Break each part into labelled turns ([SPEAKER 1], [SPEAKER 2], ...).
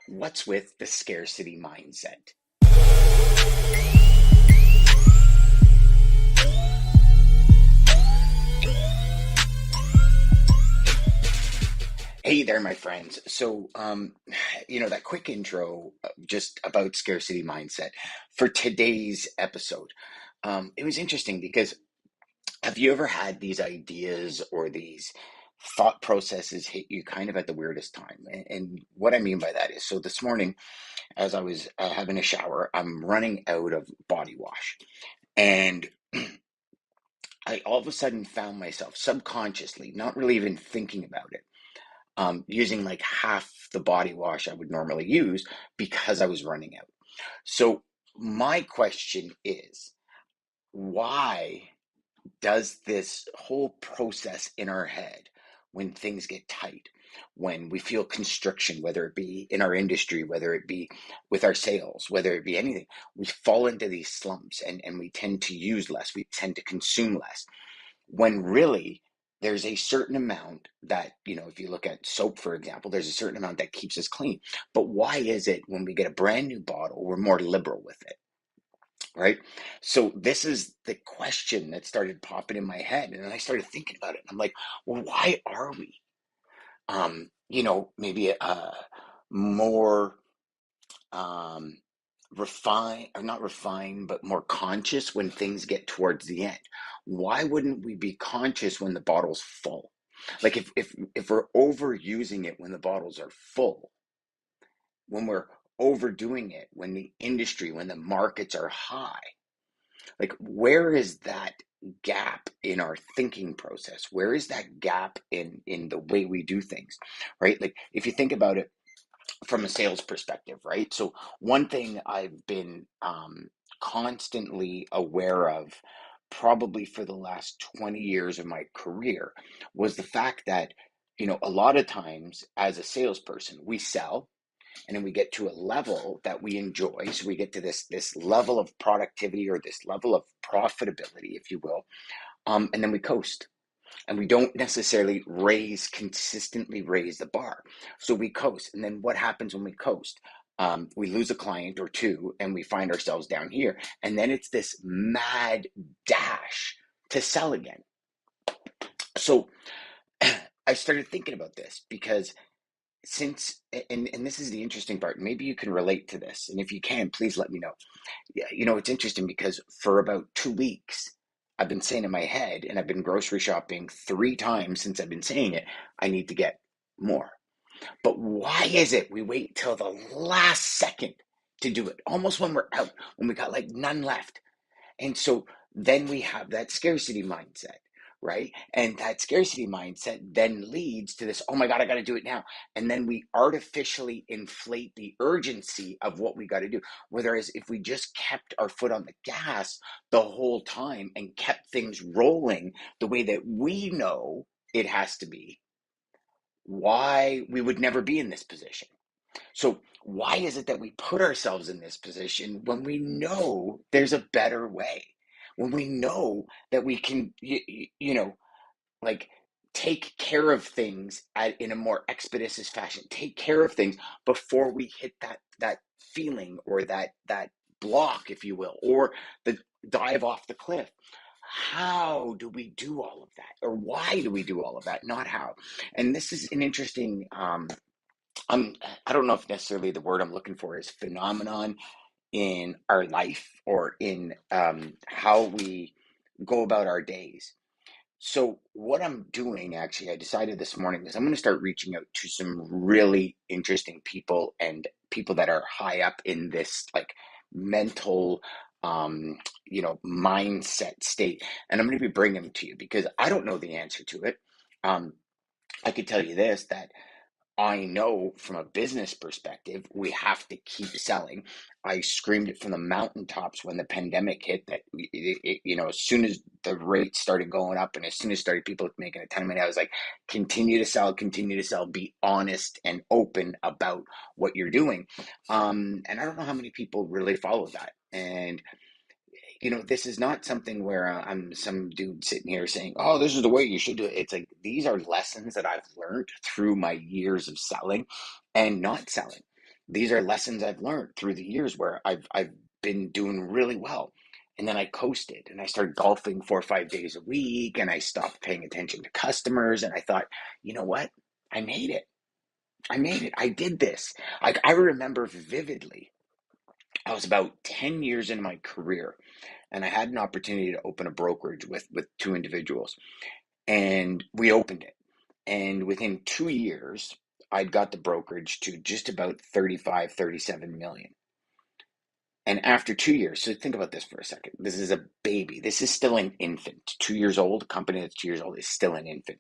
[SPEAKER 1] What's with the scarcity mindset? Hey there, my friends. That quick intro just about scarcity mindset for today's episode. It was interesting because have you ever had these ideas or these thought processes hit you kind of at the weirdest time? And what I mean by that is, so this morning, as I was having a shower, I'm running out of body wash. And I all of a sudden found myself subconsciously, not really even thinking about it, using like half the body wash I would normally use because I was running out. So, my question is, why does this whole process in our head, when things get tight, when we feel constriction, whether it be in our industry, whether it be with our sales, whether it be anything, we fall into these slumps and we tend to use less, we tend to consume less, when really there's a certain amount that, if you look at soap, for example, there's a certain amount that keeps us clean. But why is it when we get a brand new bottle, we're more liberal with it, right? So this is the question that started popping in my head. And then I started thinking about it. I'm like, well, why are we, maybe more um, refined, or not refined, but more conscious when things get towards the end? Why wouldn't we be conscious when the bottle's full? Like if we're overusing it when the bottles are full, when we're overdoing it, when the industry, when the markets are high, like where is that gap in our thinking process? Where is that gap in the way we do things, right? Like if you think about it from a sales perspective, right? So one thing I've been constantly aware of, probably for the last 20 years of my career, was the fact that, a lot of times as a salesperson, we sell and then we get to a level that we enjoy. So we get to this level of productivity or this level of profitability, if you will, and then we coast and we don't necessarily consistently raise the bar. So we coast. And then what happens when we coast? We lose a client or two and we find ourselves down here. And then it's this mad dash to sell again. So I started thinking about this because and this is the interesting part. Maybe you can relate to this. And if you can, please let me know. Yeah, it's interesting because for about 2 weeks, I've been saying in my head, and I've been grocery shopping 3 times since I've been saying it, I need to get more. But why is it we wait till the last second to do it? Almost when we're out, when we got like none left. And so then we have that scarcity mindset, right? And that scarcity mindset then leads to this, oh my God, I got to do it now. And then we artificially inflate the urgency of what we got to do. Whereas if we just kept our foot on the gas the whole time and kept things rolling the way that we know it has to be, why we would never be in this position. So why is it that we put ourselves in this position when we know there's a better way? When we know that we can, like take care of things in a more expeditious fashion, take care of things before we hit that feeling or that block, if you will, or the dive off the cliff. How do we do all of that? Or why do we do all of that? Not how. And this is an interesting I'm I don't know if necessarily the word I'm looking for is phenomenon in our life or in how we go about our days. So what I'm doing, actually, I decided this morning is I'm going to start reaching out to some really interesting people and people that are high up in this like mental mindset state, and I'm going to be bringing them to you because I don't know the answer to it. um I could tell you this, that I know from a business perspective, we have to keep selling. I screamed it from the mountaintops when the pandemic hit that, as soon as the rates started going up and as soon as started people making a ton of money, I was like, continue to sell, be honest and open about what you're doing. And I don't know how many people really follow that. And this is not something where I'm some dude sitting here saying, "Oh, this is the way you should do it." It's like these are lessons that I've learned through my years of selling and not selling. these are lessons I've learned through the years where I've been doing really well. And then I coasted and I started golfing 4 or 5 days a week and I stopped paying attention to customers. And I thought, you know what? I made it. I made it. I did this. Like I remember vividly, I was about 10 years in my career and I had an opportunity to open a brokerage with two individuals. And we opened it. And within 2 years, I'd got the brokerage to just about 35, 37 million. And after 2 years, so think about this for a second. This is a baby. This is still an infant. 2 years old, a company that's 2 years old is still an infant.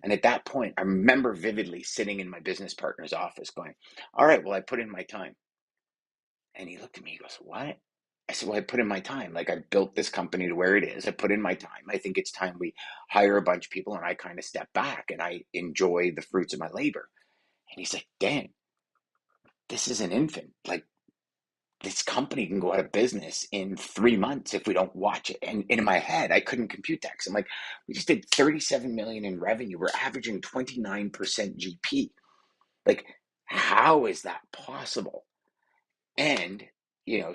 [SPEAKER 1] And at that point, I remember vividly sitting in my business partner's office going, all right, well, I put in my time. And he looked at me, he goes, what? I said, well, I put in my time. Like I built this company to where it is. I put in my time. I think it's time we hire a bunch of people and I kind of step back and I enjoy the fruits of my labor. And he's like, Dan, this is an infant. Like this company can go out of business in 3 months if we don't watch it. And in my head, I couldn't compute that because I'm like, we just did 37 million in revenue. We're averaging 29% GP. Like, how is that possible? And,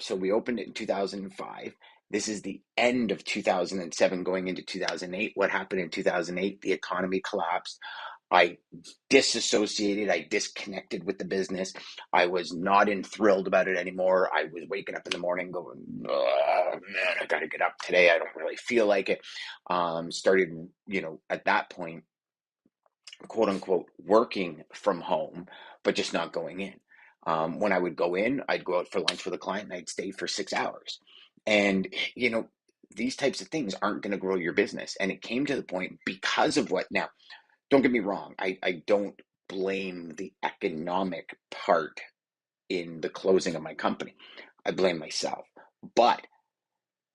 [SPEAKER 1] so we opened it in 2005. This is the end of 2007 going into 2008. What happened in 2008? The economy collapsed. I disassociated. I disconnected with the business. I was not enthralled about it anymore. I was waking up in the morning going, oh, man, I got to get up today. I don't really feel like it. Started, at that point, quote unquote, working from home, but just not going in. When I would go in, I'd go out for lunch with a client and I'd stay for 6 hours. And, these types of things aren't going to grow your business. And it came to the point because of what now, don't get me wrong. I don't blame the economic part in the closing of my company. I blame myself, but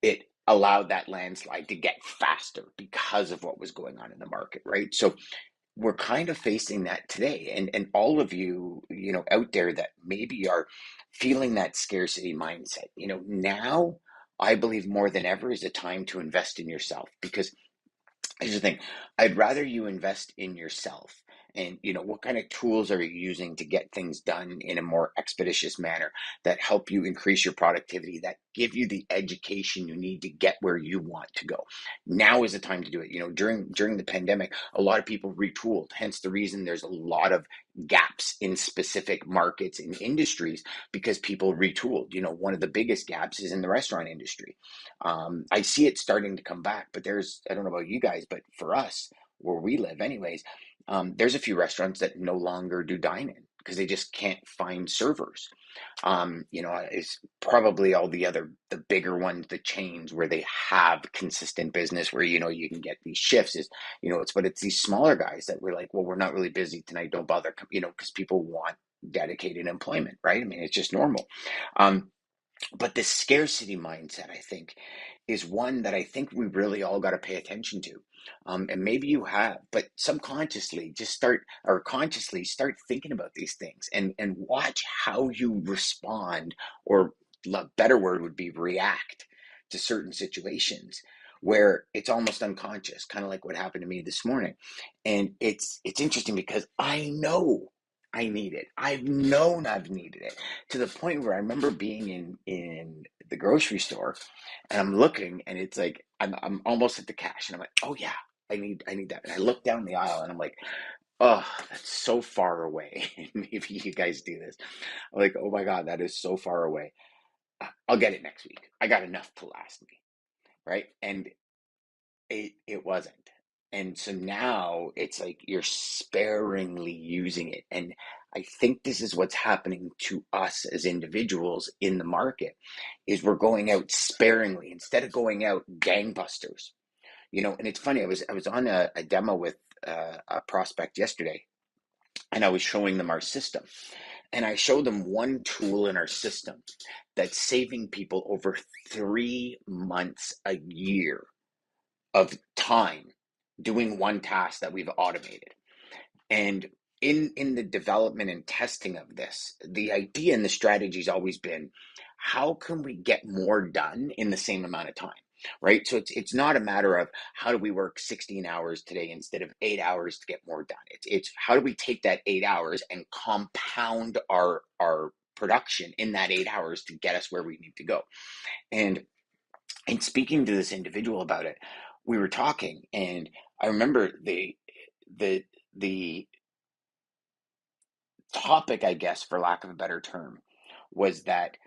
[SPEAKER 1] it allowed that landslide to get faster because of what was going on in the market, right? So we're kind of facing that today. And all of you, out there that maybe are feeling that scarcity mindset, now I believe more than ever is a time to invest in yourself because here's the thing. I'd rather you invest in yourself and what kind of tools are you using to get things done in a more expeditious manner that help you increase your productivity, that give you the education you need to get where you want to go. Now is the time to do it. During the pandemic, a lot of people retooled, hence the reason there's a lot of gaps in specific markets and industries because people retooled. One of the biggest gaps is in the restaurant industry. I see it starting to come back, but I don't know about you guys, but for us, where we live anyways, there's a few restaurants that no longer do dine-in because they just can't find servers. It's probably all the bigger ones, the chains where they have consistent business where, you can get these shifts but it's these smaller guys that we're like, well, we're not really busy tonight. Don't bother, because people want dedicated employment, right? I mean, it's just normal. But this scarcity mindset, I think, is one that I think we really all got to pay attention to. And maybe you have, but subconsciously just start or consciously start thinking about these things and watch how you respond, or a better word would be react to certain situations where it's almost unconscious, kind of like what happened to me this morning. And it's interesting because I know I need it. I've known I've needed it to the point where I remember being in the grocery store and I'm looking and it's like I'm almost at the cash and I'm like, oh yeah, I need that. And I look down the aisle and I'm like, oh, that's so far away. Maybe you guys do this. I'm like, oh my God, that is so far away. I'll get it next week. I got enough to last me. Right. And it wasn't. And so now it's like you're sparingly using it. And I think this is what's happening to us as individuals in the market is we're going out sparingly instead of going out gangbusters. And it's funny, I was on a demo with a prospect yesterday and I was showing them our system. And I showed them one tool in our system that's saving people over 3 months a year of time doing one task that we've automated. And in the development and testing of this, the idea and the strategy has always been, how can we get more done in the same amount of time? right? So it's not a matter of how do we work 16 hours today instead of 8 hours to get more done. It's how do we take that 8 hours and compound our production in that 8 hours to get us where we need to go. And in speaking to this individual about it, we were talking, and I remember the the topic, I guess, for lack of a better term, was that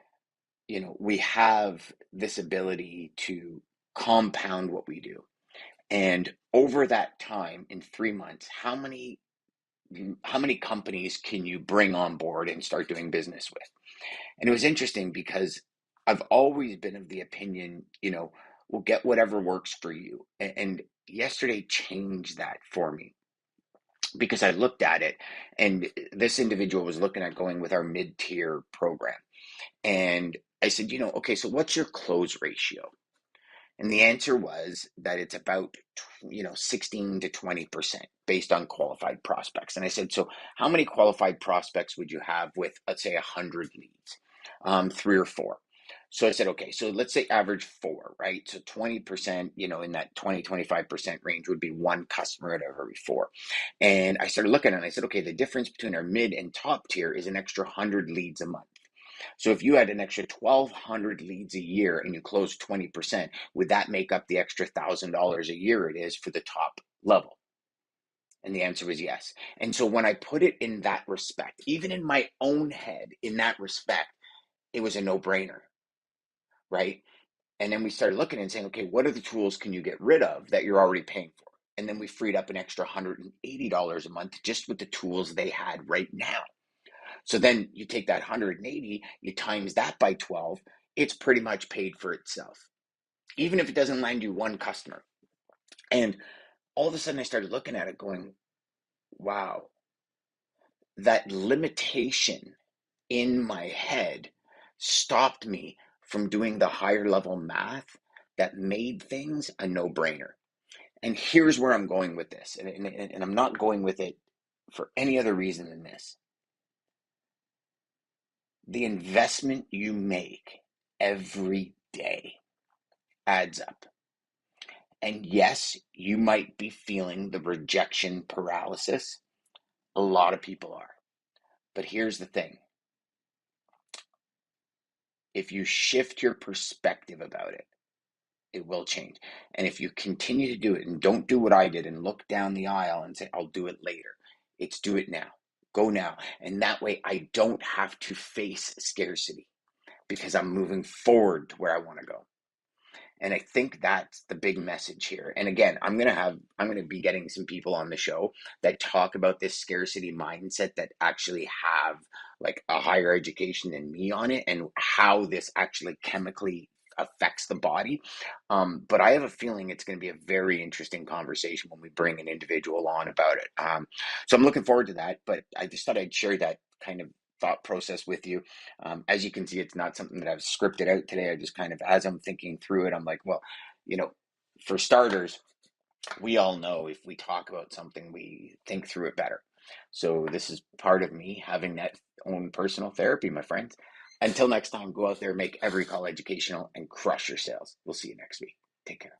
[SPEAKER 1] we have this ability to compound what we do. And over that time, in 3 months, how many companies can you bring on board and start doing business with? And it was interesting because I've always been of the opinion, we'll get whatever works for you. And yesterday changed that for me because I looked at it, and this individual was looking at going with our mid-tier program. And I said, okay, so what's your close ratio? And the answer was that it's about 16 to 20% based on qualified prospects. And I said, so how many qualified prospects would you have with, let's say, 100 leads, 3 or 4? So I said, okay, so let's say average 4, right? So 20%, in that 20-25% range would be one customer out of every 4. And I started looking and I said, okay, the difference between our mid and top tier is an extra 100 leads a month. So if you had an extra 1,200 leads a year and you closed 20%, would that make up the extra $1,000 a year it is for the top level? And the answer was yes. And so when I put it in that respect, even in my own head, in that respect, it was a no-brainer, right? And then we started looking and saying, okay, what are the tools can you get rid of that you're already paying for? And then we freed up an extra $180 a month just with the tools they had right now. So then you take that 180, you times that by 12, it's pretty much paid for itself, even if it doesn't land you one customer. And all of a sudden I started looking at it going, wow, that limitation in my head stopped me from doing the higher level math that made things a no-brainer. And here's where I'm going with this. And I'm not going with it for any other reason than this. The investment you make every day adds up. And yes, you might be feeling the rejection paralysis. A lot of people are. But here's the thing. If you shift your perspective about it, it will change. And if you continue to do it and don't do what I did and look down the aisle and say, I'll do it later, it's do it now. Go now. And that way I don't have to face scarcity because I'm moving forward to where I want to go. And I think that's the big message here. And again, I'm going to be getting some people on the show that talk about this scarcity mindset that actually have like a higher education than me on it and how this actually chemically affects the body. But I have a feeling it's going to be a very interesting conversation when we bring an individual on about it. So I'm looking forward to that, but I just thought I'd share that kind of thought process with you. As you can see, it's not something that I've scripted out today. I just kind of, as I'm thinking through it, I'm like, well, for starters, we all know if we talk about something, we think through it better. So this is part of me having that own personal therapy, my friends. Until next time, go out there, make every call educational, and crush your sales. We'll see you next week. Take care.